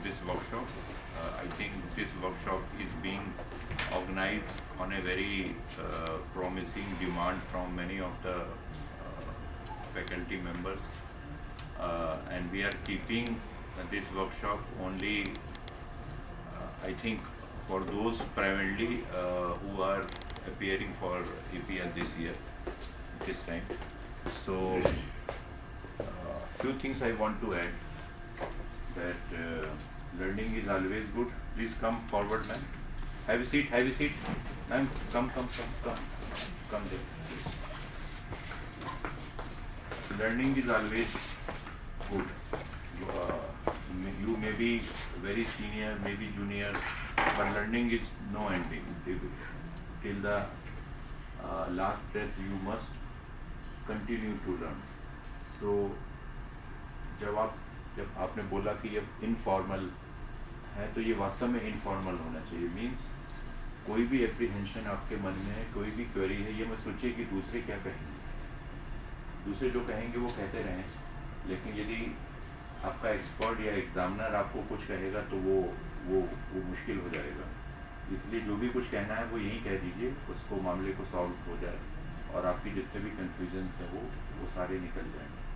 this workshop. I think this workshop is being organized on a very promising demand from many of the faculty members, and we are keeping this workshop only, I think, for those primarily who are appearing for EPL this time. So, few things I want to add, that learning is always good. Please come forward, ma'am. Have a seat, ma'am. Come there. Learning is always good. You may be very senior, maybe junior, but learning is no ending. Till the last breath, you must continue to learn. So, जब आपने बोला कि ये informal है, तो ये वास्तव में इनफॉर्मल होना चाहिए. मीन्स कोई भी एप्रीहेंशन आपके मन में है, कोई भी क्वेरी है, ये मत सोचिए कि दूसरे क्या कहेंगे. दूसरे जो कहेंगे वो कहते रहें, लेकिन यदि आपका एक्सपर्ट या एग्जामिनर आपको कुछ कहेगा तो वो मुश्किल हो जाएगा. इसलिए जो भी कुछ कहना है वो यही कह दीजिए, उसको मामले को सॉल्व हो जाए और आपकी जितने भी कन्फ्यूजन्स हैं वो सारे निकल जाएंगे.